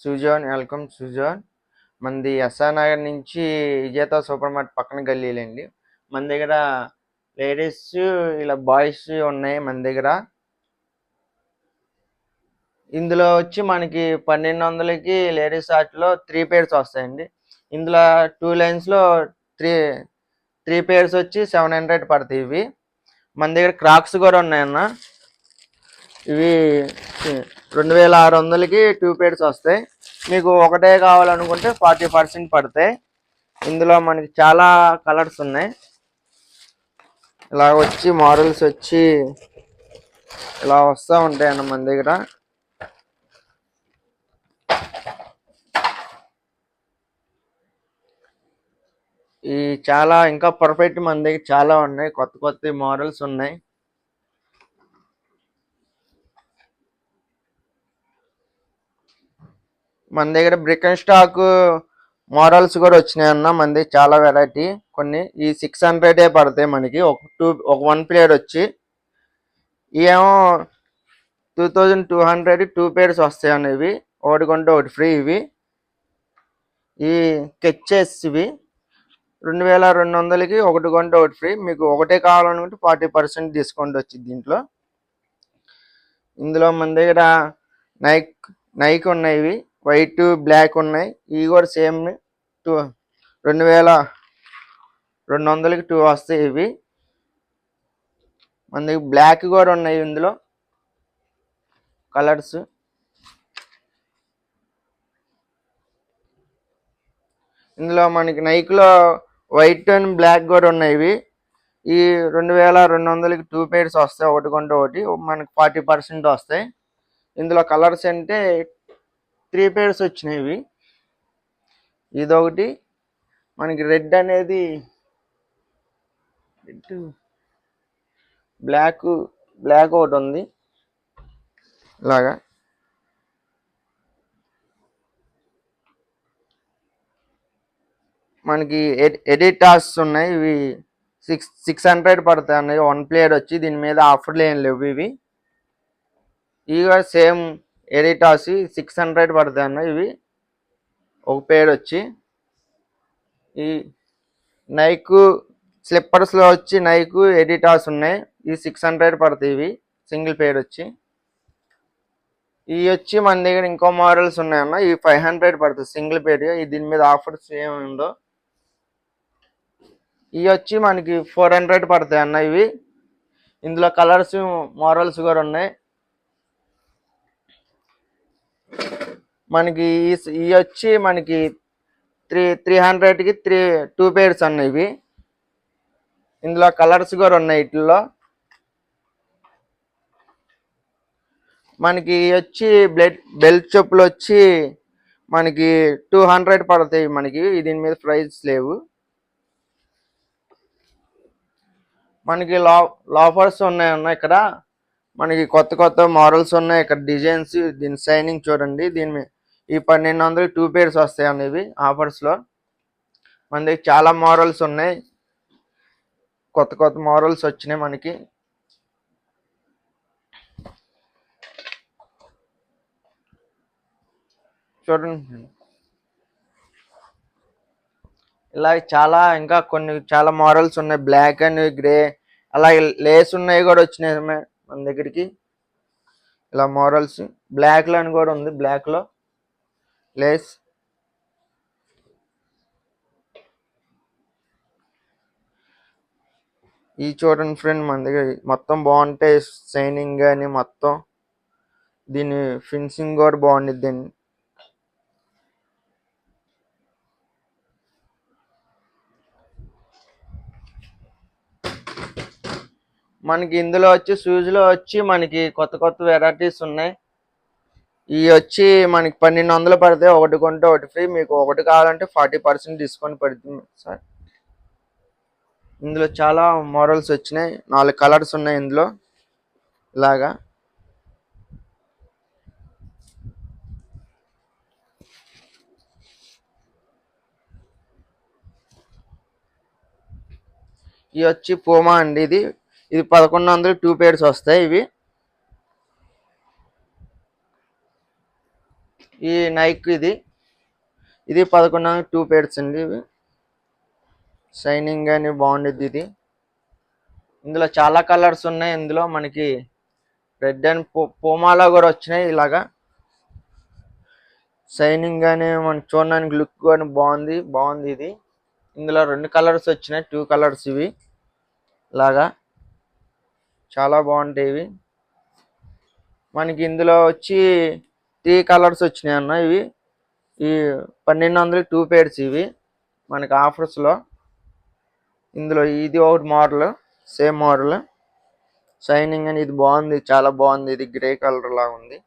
సుజోన్ welcome సుజోన్. మనది SR Nagar నుంచి విజేత సూపర్ మార్కెట్ పక్కన గల్లీలండి. మన దగ్గర లేడీస్ ఇలా బాయ్స్ ఉన్నాయి మన దగ్గర. ఇందులో వచ్చి మనకి 1200కి లేడీస్ ఆర్ట్లో 3 పేర్స్ వస్తాయండి. ఇందులో 2 లైన్స్లో త్రీ త్రీ పేర్స్ వచ్చి 700 పడతాయి. ఇవి మన దగ్గర క్రాక్స్ కూడా ఉన్నాయన్న. ఇవి 2600కి 2 పేర్స్ వస్తాయి. మీకు ఒకటే కావాలనుకుంటే 40% పడతాయి. ఇందులో మనకి చాలా కలర్స్ ఉన్నాయి. ఇలా వచ్చి మోడల్స్ వచ్చి ఇలా వస్తూ ఉంటాయన్న మన దగ్గర. ఈ చాలా ఇంకా పర్ఫెక్ట్ మన దగ్గర చాలా ఉన్నాయి. కొత్త కొత్త మోడల్స్ ఉన్నాయి. మన దగ్గర బ్రిక్ అండ్ స్టాక్ మోడల్స్ కూడా వచ్చినాయి అన్న. మన దగ్గర చాలా వెరైటీ. కొన్ని ఈ 600 పడతాయి మనకి. ఒక 1 ప్లేట్ వచ్చి ఏమో 2200 2 పేర్స్ వస్తాయి అన్న. ఇవి ఒకటి కొంటే ఒకటి ఫ్రీ. ఇవి ఈ కెచ్చెస్ ఇవి 2200కి ఒకటి కొంటే ఒకటి ఫ్రీ. మీకు ఒకటే కావాలనుకుంటే 40% డిస్కౌంట్ వచ్చింది దీంట్లో. ఇందులో మన దగ్గర నైక్ ఉన్నాయి. ఇవి వైట్ బ్లాక్ ఉన్నాయి. ఇవి కూడా సేమ్ 2200కి 2 వస్తాయి. ఇవి మన దగ్గర బ్లాక్ కూడా ఉన్నాయి. ఇందులో కలర్స్ ఇందులో మనకి నైక్లో వైట్ అండ్ బ్లాక్ కూడా ఉన్నాయి. ఇవి ఈ 2200కి 2 పేర్స్ వస్తాయి. ఒకటి కొంటే ఒకటి మనకి 40% వస్తాయి. ఇందులో కలర్స్ అంటే 3 పేర్స్ వచ్చినాయి. ఇవి ఇదొకటి మనకి రెడ్ అనేది బ్లాక్ ఒకటి ఉంది. ఇలాగా మనకి ఎడిటాస్ ఉన్నాయి. ఇవి 600 పడతాయి అన్నది 1 ప్లేట్ వచ్చి. దీని మీద ఆఫర్లు ఏం లేవు. ఇవి సేమ్ ఎడిటాస్ 600 పడతాయి అన్న. ఇవి ఒక పేర్ వచ్చి. ఈ నైక్ స్లిప్పర్స్లో వచ్చి నైక్ ఎడిటాస్ ఉన్నాయి. ఈ 600 పడతాయి. ఇవి సింగిల్ పేర్ వచ్చి. ఇవి వచ్చి మన దగ్గర ఇంకో మోడల్స్ ఉన్నాయన్న. ఇవి 500 పడుతుంది సింగిల్ పేర్. దీని మీద ఆఫర్స్ ఏమి ఉందో. ఇవి వచ్చి మనకి 400 పడతాయి అన్న. ఇవి ఇందులో కలర్స్ మోడల్స్ కూడా ఉన్నాయి. మనకి ఇవి వచ్చి మనకి 300కి 2 పేర్స్ అన్న. ఇవి ఇందులో కలర్స్ కూడా ఉన్నాయి. వీటిల్లో మనకి వచ్చి బెల్ట్ చెప్పులు వచ్చి మనకి 200 పడతాయి మనకి. దీని మీద ప్రైస్ లేవు. మనకి లోఫర్స్ ఉన్నాయన్న. ఇక్కడ మనకి కొత్త కొత్త మోడల్స్ ఉన్నాయి. ఇక్కడ డిజైన్స్ దీని షైనింగ్ చూడండి. దీని మీద ఈ 1200 2 పేర్స్ వస్తాయి అన్న. ఇవి ఆఫర్స్లో మన దగ్గర చాలా మోడల్స్ ఉన్నాయి. కొత్త కొత్త మోడల్స్ వచ్చినాయి మనకి. చూడండి ఇలా ఇంకా కొన్ని చాలా మోడల్స్ ఉన్నాయి. బ్లాక్ అండ్ గ్రే అలాగే లేస్ ఉన్నాయి కూడా వచ్చినాయి మన దగ్గరికి. ఇలా మోడల్స్ బ్లాక్లో అని కూడా ఉంది. బ్లాక్లో లేస్ ఈ చూడండి ఫ్రెండ్. మన దగ్గర మొత్తం బాగుంటాయి. షైనింగ్ కానీ మొత్తం దీని ఫినిషింగ్ కూడా బాగుండిద్ది. మనకి ఇందులో వచ్చి షూస్లో వచ్చి మనకి కొత్త కొత్త వెరైటీస్ ఉన్నాయి. ఇవి వచ్చి మనకి 1200 పడతాయి. ఒకటి కొంటే ఒకటి ఫ్రీ. మీకు ఒకటి కావాలంటే 40% డిస్కౌంట్ పడుతుంది సార్. ఇందులో చాలా మోడల్స్ వచ్చినాయి. 4 కలర్స్ ఉన్నాయి ఇందులో. ఇలాగా ఇవి వచ్చి పూమా అండి. ఇది 1100 2 పేర్స్ వస్తాయి. ఇవి ఈ నైక్ ఇది 1100 2 పేర్స్ అండి ఇవి. షైనింగ్ కానీ బాగుండిద్ది ఇది. ఇందులో చాలా కలర్స్ ఉన్నాయి. ఇందులో మనకి రెడ్ అండ్ పోమాలో కూడా వచ్చినాయి ఇలాగా. షైనింగ్ కానీ మనకి చూడడానికి లుక్ కానీ బాగుంది ఇది. ఇందులో 2 కలర్స్ వచ్చినాయి, 2 కలర్స్ ఇవి ఇలాగా చాలా బాగుంటాయి ఇవి. మనకి ఇందులో వచ్చి 3 కలర్స్ వచ్చినాయి అన్న. ఇవి ఈ 1200 2 పేర్స్ ఇవి మనకి ఆఫర్స్లో. ఇందులో ఇది ఒకటి మోడల్, సేమ్ మోడల్ షైనింగ్ అని ఇది బాగుంది, చాలా బాగుంది. ఇది గ్రే కలర్ లాగా ఉంది.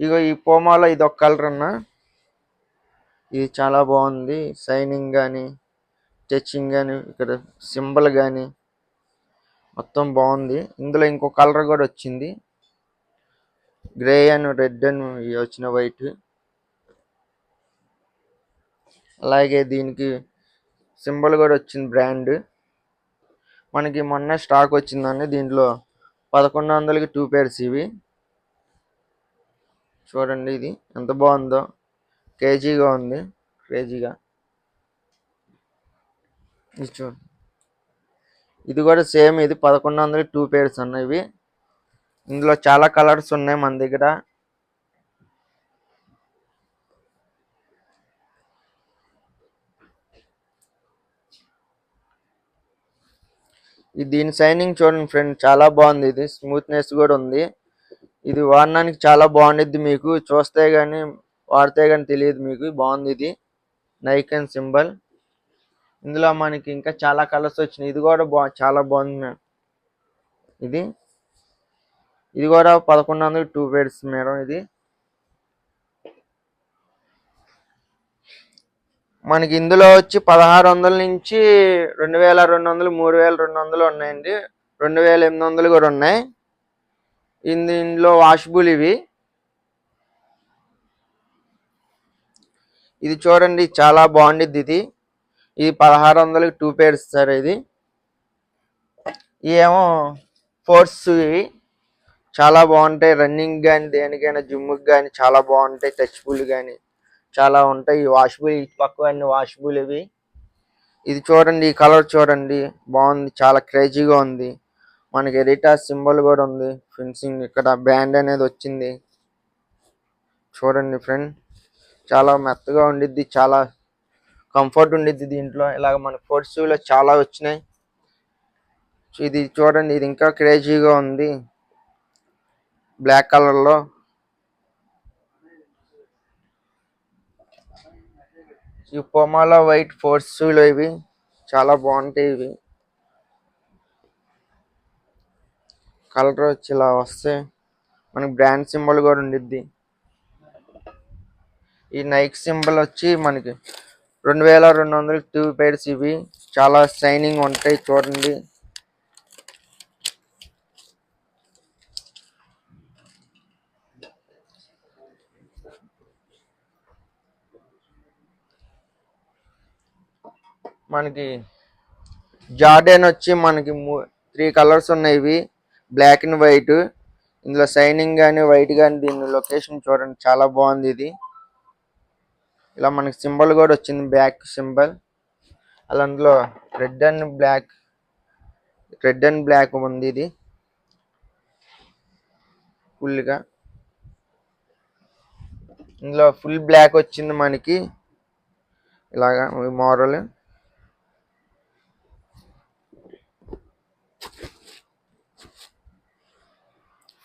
ఇగో ఈ పోమాలో ఇది ఒక కలర్ అన్న. ఇది చాలా బాగుంది. షైనింగ్ కానీ టచింగ్ కానీ ఇక్కడ సింబల్ కానీ మొత్తం బాగుంది. ఇందులో ఇంకో కలర్ కూడా వచ్చింది, గ్రే అండ్ రెడ్ అని వచ్చిన వైట్. అలాగే దీనికి సింబల్ కూడా వచ్చింది, బ్రాండ్. మనకి మొన్న స్టాక్ వచ్చిందండి. దీంట్లో 1100కి 2 పేర్స్ ఇవి. చూడండి ఇది ఎంత బాగుందో, కేజీగా ఉంది, క్రేజీగా. ఇది చూడండి, ఇది కూడా సేమ్. ఇది 1100 2 పేర్స్ అన్న ఇవి. ఇందులో చాలా కలర్స్ ఉన్నాయి మన దగ్గర. దీని షైనింగ్ చూడండి ఫ్రెండ్, చాలా బాగుంది. ఇది స్మూత్నెస్ కూడా ఉంది. ఇది వాడడానికి చాలా బాగుండిద్ది. మీకు చూస్తే కానీ వాడితే కానీ తెలియదు మీకు. బాగుంది ఇది నైక్ అండ్ సింబల్. ఇందులో మనకి ఇంకా చాలా కలర్స్ వచ్చినాయి. ఇది కూడా చాలా బాగుంది. ఇది ఇది కూడా 1100 2 పేర్స్ మేడం. ఇది మనకి ఇందులో వచ్చి 1600 నుంచి 2200 3200 ఉన్నాయండి. 2800 కూడా ఉన్నాయి. ఇందులో వాషబుల్ ఇవి. ఇది చూడండి చాలా బాగుండిద్ది ఇది. ఇది 1600కి 2 పేర్స్ సార్. ఇది ఏమో ఫోర్స్ ఇవి చాలా బాగుంటాయి. రన్నింగ్ కానీ దేనికైనా జిమ్కి కానీ చాలా బాగుంటాయి. టచ్బుల్ కానీ చాలా ఉంటాయి. వాషబుల్ పక్క అన్ని వాషబుల్ ఇవి. ఇది చూడండి, ఈ కలర్ చూడండి బాగుంది, చాలా క్రేజీగా ఉంది. మనకి ఎడిటాస్ సింబల్ కూడా ఉంది. ఫినిషింగ్ ఇక్కడ బ్యాండ్ అనేది వచ్చింది. చూడండి ఫ్రెండ్, చాలా మెత్తగా ఉండిద్ది, చాలా కంఫర్ట్ ఉండిద్ది దీంట్లో. ఇలాగ మన ఫోర్స్లో చాలా వచ్చినాయి. ఇది చూడండి, ఇది ఇంకా క్రేజీగా ఉంది, బ్లాక్ కలర్లో. ఈ పొమాలో వైట్ ఫోర్స్లో ఇవి చాలా బాగుంటాయి. ఇవి కలర్ వచ్చి ఇలా వస్తే మనకి బ్రాండ్ సింబల్ కూడా ఉండిద్ది. ఈ నైక్ సింబల్ వచ్చి మనకి 2200 2 పేర్స్ ఇవి చాలా షైనింగ్ ఉంటాయి. చూడండి, మనకి జార్డెన్ వచ్చి మనకి 3 కలర్స్ ఉన్నాయి. ఇవి బ్లాక్ అండ్ వైట్. ఇందులో షైనింగ్ కానీ వైట్ కానీ దీని లొకేషన్ చూడండి చాలా బాగుంది. ఇది ఇలా మనకి సింబల్ కూడా వచ్చింది, బ్యాక్ సింబల్. అలా అందులో రెడ్ అండ్ బ్లాక్ ఉంది. ఇది ఫుల్గా ఇందులో ఫుల్ బ్లాక్ వచ్చింది మనకి ఇలాగా మోడల్.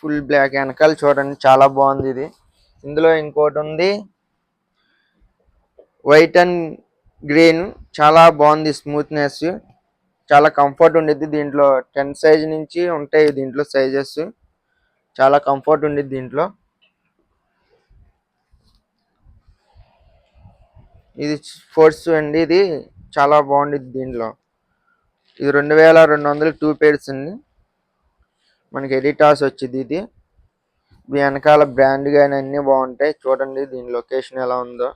ఫుల్ బ్లాక్ వెనకాల చూడండి చాలా బాగుంది ఇది. ఇందులో ఇంకోటి ఉంది వైట్ అండ్ గ్రీన్, చాలా బాగుంది. స్మూత్నెస్ చాలా కంఫర్ట్ ఉండిద్ది. దీంట్లో 10 సైజ్ నుంచి ఉంటాయి. దీంట్లో సైజెస్ చాలా కంఫర్ట్ ఉండిద్ది దీంట్లో. ఇది ఫోర్స్ అండి. ఇది చాలా బాగుండిద్ది దీంట్లో. ఇది 2200 2 పేర్స్ అండి. మనకి ఎడిటాస్ వచ్చింది. ఇది వెనకాల బ్రాండ్ కానీ అన్నీ బాగుంటాయి. చూడండి దీని లొకేషన్ ఎలా ఉందో.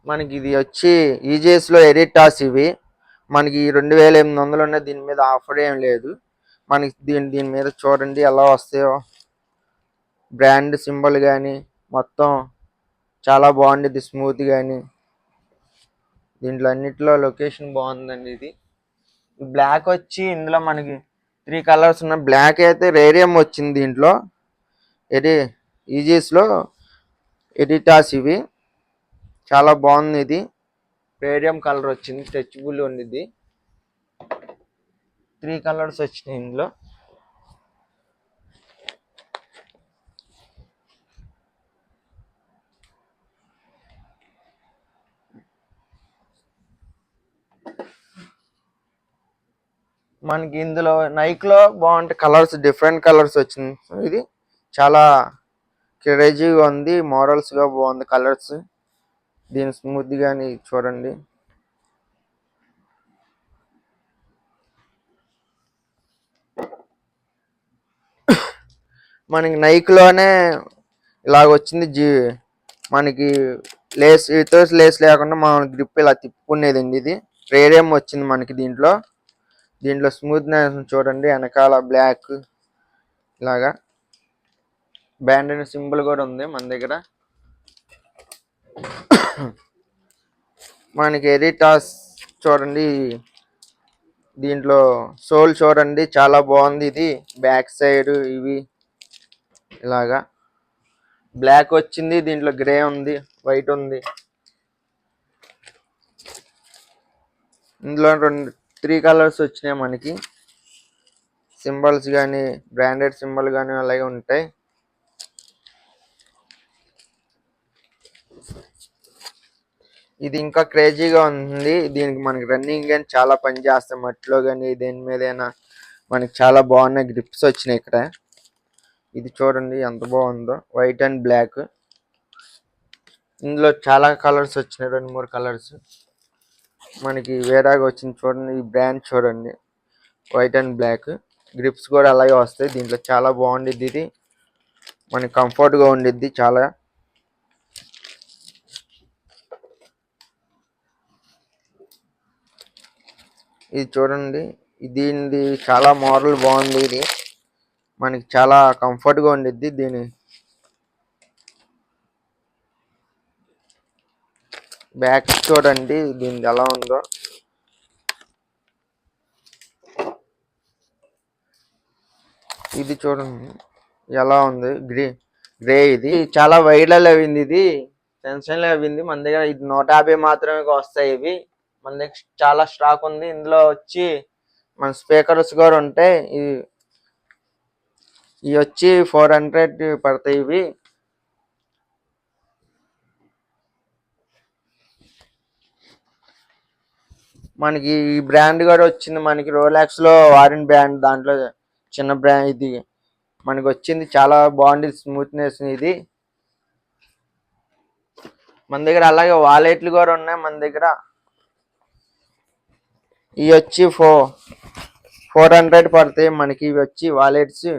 మనకి ఇది వచ్చి ఈజీఎస్లో ఎడిటాస్ ఇవి మనకి 2800 ఉన్నాయి. దీని మీద ఆఫర్ ఏం లేదు. మనకి దీని మీద చూడండి ఎలా వస్తాయో, బ్రాండ్ సింబల్ కానీ మొత్తం చాలా బాగుండిద్ది, స్మూత్ కానీ. దీంట్లో అన్నిట్లో లొకేషన్ బాగుందండి. ఇది బ్లాక్ వచ్చి ఇందులో మనకి 3 కలర్స్ ఉన్న బ్లాక్ అయితే రేడియం వచ్చింది. దీంట్లో ఈజీస్లో ఎడిటాస్ ఇవి చాలా బాగుంది. ఇది రేడియం కలర్ వచ్చింది, స్ట్రెచబుల్ ఉంది. 3 కలర్స్ వచ్చినాయి ఇందులో. మనకి ఇందులో నైక్లో బాగుంటే కలర్స్, డిఫరెంట్ కలర్స్ వచ్చింది. ఇది చాలా క్రేజీగా ఉంది, మోడల్స్గా బాగుంది కలర్స్. దీని స్మూత్ గాని చూడండి. మనకి నైక్లోనే ఇలాగ వచ్చింది. మనకి లేస్, వితౌట్ లేస్ లేకుండా మనం గ్రిప్ ఇలా తిప్పుకునేదండి. ఇది రేడియం వచ్చింది మనకి దీంట్లో స్మూత్నెస్ చూడండి. వెనకాల బ్లాక్ ఇలాగా బ్యాండ్ అనే సింబల్ కూడా ఉంది మన దగ్గర. మనకి ఎడిటాస్ చూడండి, దీంట్లో సోల్ చూడండి చాలా బాగుంది. ఇది బ్యాక్ సైడ్ ఇవి ఇలాగా బ్లాక్ వచ్చింది, దీంట్లో గ్రే ఉంది, వైట్ ఉంది. ఇందులో 3 కలర్స్ వచ్చినాయి మనకి. సింబల్స్ కానీ బ్రాండెడ్ సింబల్ కానీ అలాగే ఉంటాయి. ఇది ఇంకా క్రేజీగా ఉంది. దీనికి మనకి రన్నింగ్ కానీ చాలా పని చేస్తాం, మట్టిలో కానీ దేని మీదైనా. మనకి చాలా బాగున్నాయి గ్రిప్స్ వచ్చినాయి ఇక్కడ. ఇది చూడండి ఎంత బాగుందో, వైట్ అండ్ బ్లాక్. ఇందులో చాలా కలర్స్ వచ్చినాయి, 2-3 కలర్స్ మనకి వేరేగా వచ్చింది. చూడండి ఈ బ్రాండ్ చూడండి, వైట్ అండ్ బ్లాక్. గ్రిప్స్ కూడా అలాగే వస్తాయి. దీంట్లో చాలా బాగుండిద్ది. ఇది మనకి కంఫర్ట్గా ఉండిద్ది చాలా. ఇది చూడండి, దీనిది చాలా మోడల్ బాగుంది. ఇది మనకి చాలా కంఫర్ట్గా ఉండిద్ది. దీని బ్యాక్ చూడండి దీనిది ఎలా ఉందో. ఇది చూడండి ఎలా ఉంది, గ్రే. ఇది చాలా వైరల్ అయింది, ఇది సెన్సేషన్ అయింది. మన దగ్గర ఇది 150 మాత్రమే వస్తాయి. ఇవి మన దగ్గర చాలా స్టాక్ ఉంది. ఇందులో వచ్చి మన స్పీకర్స్ కూడా ఉంటాయి. ఇవి వచ్చి 400 పడతాయి. ఇవి మనకి ఈ బ్రాండ్ కూడా వచ్చింది మనకి రోలాక్స్ లో, వారిన్ బ్రాండ్. దాంట్లో చిన్న బ్రాండ్ ఇది మనకి వచ్చింది. చాలా బాగుంది స్మూత్నెస్. ఇది మన దగ్గర అలాగే వాలెట్లు కూడా ఉన్నాయి మన దగ్గర. ఇవి వచ్చి 400 పడతాయి మనకి. ఇవి వచ్చి వాలెట్స్.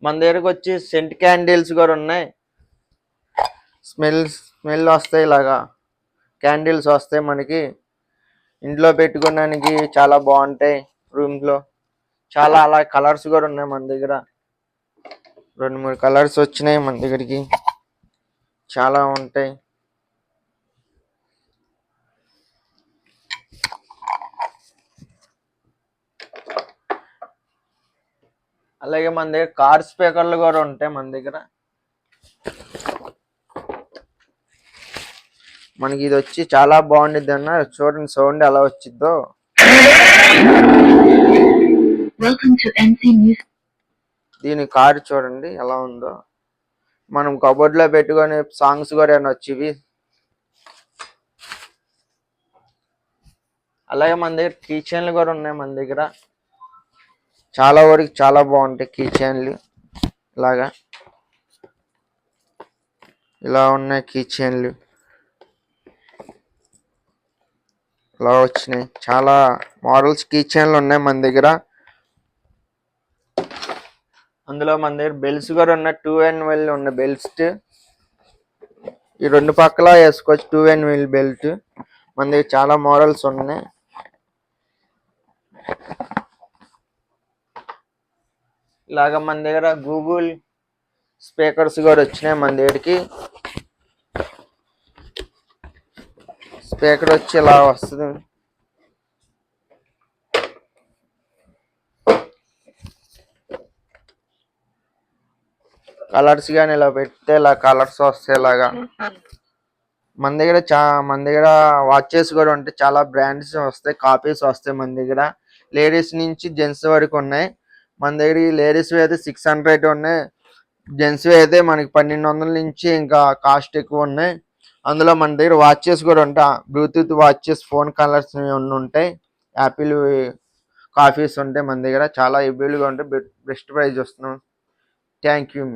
మన దగ్గరకు వచ్చి సెంట్ క్యాండిల్స్ కూడా ఉన్నాయి. స్మెల్ వస్తాయి, ఇలాగా క్యాండిల్స్ వస్తాయి మనకి. ఇంట్లో పెట్టుకోవడానికి చాలా బాగుంటాయి, రూమ్ లో. చాలా అలా కలర్స్ కూడా ఉన్నాయి మన దగ్గర. 2-3 కలర్స్ వచ్చినాయి మన దగ్గరికి, చాలా ఉంటాయి. అలాగే మన దగ్గర కార్ స్పీకర్లు కూడా ఉంటాయి మన దగ్గర. మనకి ఇది వచ్చి చాలా బాగుండిద్ది అన్న. చూడండి సౌండ్ ఎలా వచ్చిద్దో. దీని కార్ చూడండి ఎలా ఉందో. మనం కబోర్డ్ లో పెట్టుకొని సాంగ్స్ కూడా వచ్చేవి. అలాగే మన దగ్గర కీ చైన్లు కూడా ఉన్నాయి మన దగ్గర. చాలా వరకు చాలా బాగుంటాయి కీ చైన్లు. ఇలా ఉన్నాయి కీ చైన్లు, ఇలా వచ్చినాయి. చాలా మోడల్స్ కీ చైన్లు ఉన్నాయి మన దగ్గర. అందులో మన దగ్గర బెల్ట్స్ కూడా ఉన్నాయి, 2-in-1 ఉన్న బెల్ట్స్. ఈ 2 పక్కల వేసుకోవచ్చు, 2-in-1 బెల్ట్. మన దగ్గర చాలా మోడల్స్ ఉన్నాయి. ఇలాగ మన దగ్గర గూగుల్ స్పీకర్స్ కూడా వచ్చినాయి. మన దగ్గరికి స్పీకర్ వచ్చి ఇలా వస్తుంది. కలర్స్ కానీ ఇలా పెడితే ఇలా కలర్స్ వస్తాయి. ఇలాగా మన దగ్గర వాచెస్ కూడా ఉంటాయి. చాలా బ్రాండ్స్ వస్తాయి, కాపీస్ వస్తాయి. మన దగ్గర లేడీస్ నుంచి జెంట్స్ వరకు ఉన్నాయి. మన దగ్గర లేడీస్ అయితే 600 ఉన్నాయి, జెంట్స్ అయితే మనకి 1200 నుంచి ఇంకా కాస్ట్ ఎక్కువ ఉన్నాయి. అందులో మన దగ్గర వాచెస్ కూడా ఉంటాయి, బ్లూటూత్ వాచెస్, ఫోన్ కలర్స్ ఉంటాయి, యాపిల్ కాఫీస్ ఉంటాయి. మన దగ్గర చాలా అవైలబుల్గా ఉంటాయి. బెస్ట్ ప్రైస్ వస్తున్నాం. Thank you.